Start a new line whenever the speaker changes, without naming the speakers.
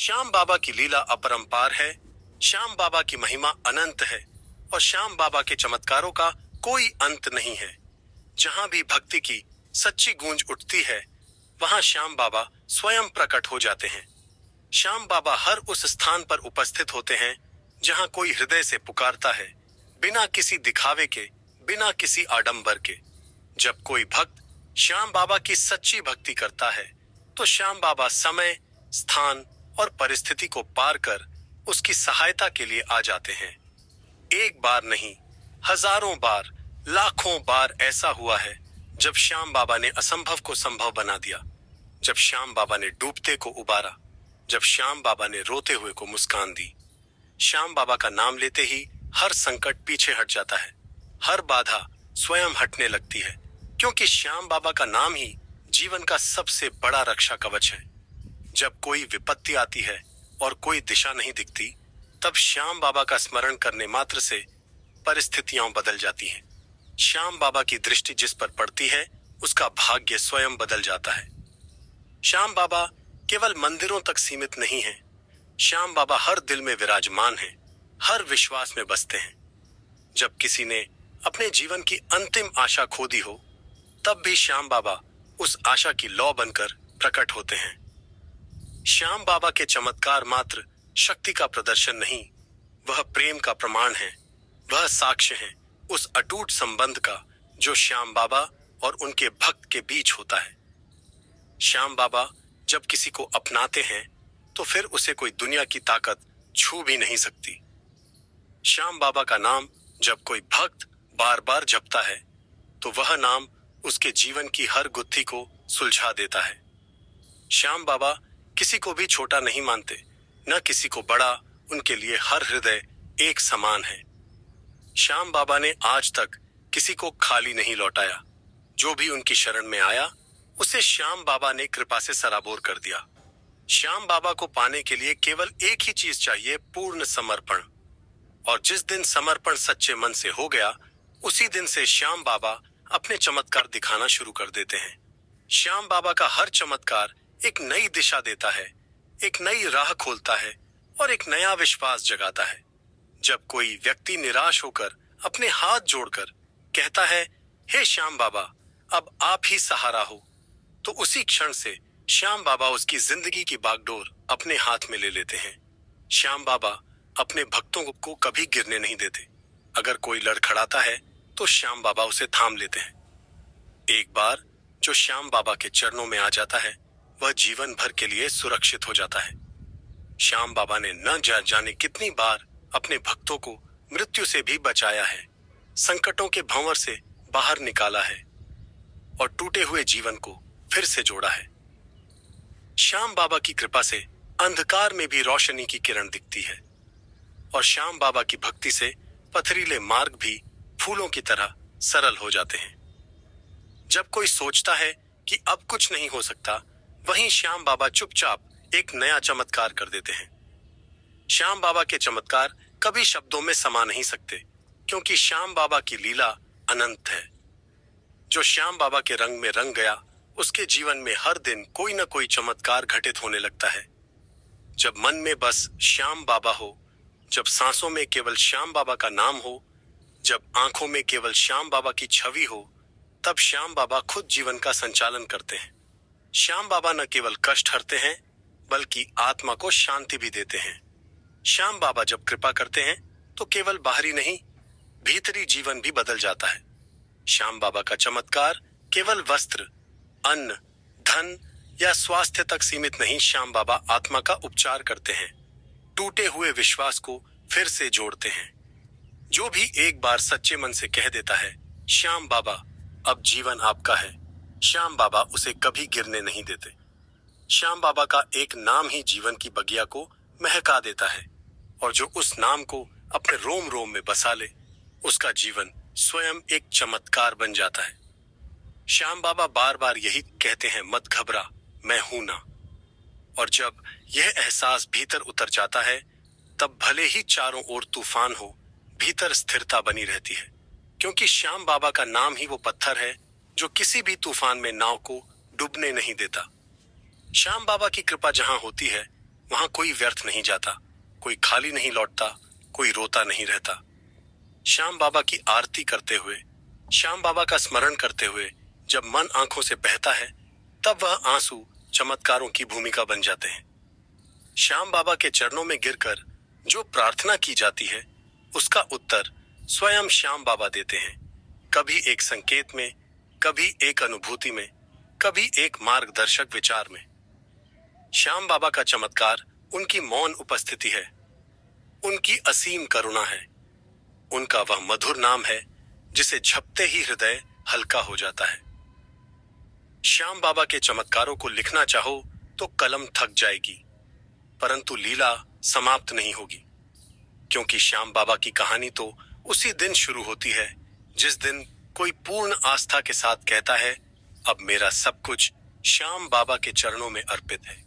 श्याम बाबा की लीला अपरंपार है। श्याम बाबा की महिमा अनंत है और श्याम बाबा के चमत्कारों का कोई अंत नहीं है। जहां भी भक्ति की सच्ची गूंज उठती है, वहां श्याम बाबा स्वयं प्रकट हो जाते हैं। श्याम बाबा हर उस स्थान पर उपस्थित होते हैं जहां कोई हृदय से पुकारता है, बिना किसी दिखावे के, बिना किसी आडंबर के। जब कोई भक्त श्याम बाबा की सच्ची भक्ति करता है, तो श्याम बाबा समय, स्थान और परिस्थिति को पार कर उसकी सहायता के लिए आ जाते हैं। एक बार नहीं, हजारों बार, लाखों बार ऐसा हुआ है जब श्याम बाबा ने असंभव को संभव बना दिया, जब श्याम बाबा ने डूबते को उबारा, जब श्याम बाबा ने रोते हुए को मुस्कान दी। श्याम बाबा का नाम लेते ही हर संकट पीछे हट जाता है, हर बाधा स्वयं हटने लगती है, क्योंकि श्याम बाबा का नाम ही जीवन का सबसे बड़ा रक्षा कवच है। जब कोई विपत्ति आती है और कोई दिशा नहीं दिखती, तब श्याम बाबा का स्मरण करने मात्र से परिस्थितियां बदल जाती हैं। श्याम बाबा की दृष्टि जिस पर पड़ती है, उसका भाग्य स्वयं बदल जाता है। श्याम बाबा केवल मंदिरों तक सीमित नहीं हैं। श्याम बाबा हर दिल में विराजमान हैं, हर विश्वास में बसते हैं। जब किसी ने अपने जीवन की अंतिम आशा खो दी हो, तब भी श्याम बाबा उस आशा की लौ बनकर प्रकट होते हैं। श्याम बाबा के चमत्कार मात्र शक्ति का प्रदर्शन नहीं, वह प्रेम का प्रमाण है। वह साक्ष्य है उस अटूट संबंध का जो श्याम बाबा और उनके भक्त के बीच होता है। श्याम बाबा जब किसी को अपनाते हैं, तो फिर उसे कोई दुनिया की ताकत छू भी नहीं सकती। श्याम बाबा का नाम जब कोई भक्त बार बार जपता है, तो वह नाम उसके जीवन की हर गुत्थी को सुलझा देता है। श्याम बाबा किसी को भी छोटा नहीं मानते, न किसी को बड़ा। उनके लिए हर हृदय एक समान है। श्याम बाबा ने आज तक किसी को खाली नहीं लौटाया। जो भी उनकी शरण में आया, उसे श्याम बाबा ने कृपा से सराबोर कर दिया। श्याम बाबा को पाने के लिए केवल एक ही चीज चाहिए, पूर्ण समर्पण। और जिस दिन समर्पण सच्चे मन से हो गया, उसी दिन से श्याम बाबा अपने चमत्कार दिखाना शुरू कर देते हैं। श्याम बाबा का हर चमत्कार एक नई दिशा देता है, एक नई राह खोलता है और एक नया विश्वास जगाता है। जब कोई व्यक्ति निराश होकर अपने हाथ जोड़कर कहता है, हे श्याम बाबा, अब आप ही सहारा हो, तो उसी क्षण से श्याम बाबा उसकी जिंदगी की बागडोर अपने हाथ में ले लेते हैं। श्याम बाबा अपने भक्तों को कभी गिरने नहीं देते। अगर कोई लड़खड़ाता है, तो श्याम बाबा उसे थाम लेते हैं। एक बार जो श्याम बाबा के चरणों में आ जाता है, वह जीवन भर के लिए सुरक्षित हो जाता है। श्याम बाबा ने न जाने कितनी बार अपने भक्तों को मृत्यु से भी बचाया है, संकटों के भंवर से बाहर निकाला है और टूटे हुए जीवन को फिर से जोड़ा है। श्याम बाबा की कृपा से अंधकार में भी रोशनी की किरण दिखती है और श्याम बाबा की भक्ति से पथरीले मार्ग भी फूलों की तरह सरल हो जाते हैं। जब कोई सोचता है कि अब कुछ नहीं हो सकता, वहीं श्याम बाबा चुपचाप एक नया चमत्कार कर देते हैं। श्याम बाबा के चमत्कार कभी शब्दों में समा नहीं सकते, क्योंकि श्याम बाबा की लीला अनंत है। जो श्याम बाबा के रंग में रंग गया, उसके जीवन में हर दिन कोई न कोई चमत्कार घटित होने लगता है। जब मन में बस श्याम बाबा हो, जब सांसों में केवल श्याम बाबा का नाम हो, जब आंखों में केवल श्याम बाबा की छवि हो, तब श्याम बाबा खुद जीवन का संचालन करते हैं। श्याम बाबा न केवल कष्ट हरते हैं, बल्कि आत्मा को शांति भी देते हैं। श्याम बाबा जब कृपा करते हैं, तो केवल बाहरी नहीं, भीतरी जीवन भी बदल जाता है। श्याम बाबा का चमत्कार केवल वस्त्र, अन्न, धन या स्वास्थ्य तक सीमित नहीं। श्याम बाबा आत्मा का उपचार करते हैं, टूटे हुए विश्वास को फिर से जोड़ते हैं। जो भी एक बार सच्चे मन से कह देता है, श्याम बाबा अब जीवन आपका है, श्याम बाबा उसे कभी गिरने नहीं देते। श्याम बाबा का एक नाम ही जीवन की बगिया को महका देता है, और जो उस नाम को अपने रोम रोम में बसा ले, उसका जीवन स्वयं एक चमत्कार बन जाता है। श्याम बाबा बार बार यही कहते हैं, मत घबरा, मैं हूं ना। और जब यह एहसास भीतर उतर जाता है, तब भले ही चारों ओर तूफान हो, भीतर स्थिरता बनी रहती है, क्योंकि श्याम बाबा का नाम ही वो पत्थर है जो किसी भी तूफान में नाव को डूबने नहीं देता। श्याम बाबा की कृपा जहां होती है, वहां कोई व्यर्थ नहीं जाता, कोई खाली नहीं लौटता, कोई रोता नहीं रहता। श्याम बाबा की आरती करते हुए, श्याम बाबा का स्मरण करते हुए जब मन आंखों से बहता है, तब वह आंसू चमत्कारों की भूमिका बन जाते हैं। श्याम बाबा के चरणों में गिरकर जो प्रार्थना की जाती है, उसका उत्तर स्वयं श्याम बाबा देते हैं। कभी एक संकेत में, कभी एक अनुभूति में, कभी एक मार्गदर्शक विचार में। श्याम बाबा का चमत्कार उनकी मौन उपस्थिति है, उनकी असीम करुणा है, उनका वह मधुर नाम है जिसे जपते ही हृदय हल्का हो जाता है। श्याम बाबा के चमत्कारों को लिखना चाहो तो कलम थक जाएगी, परंतु लीला समाप्त नहीं होगी, क्योंकि श्याम बाबा की कहानी तो उसी दिन शुरू होती है जिस दिन कोई पूर्ण आस्था के साथ कहता है, अब मेरा सब कुछ श्याम बाबा के चरणों में अर्पित है।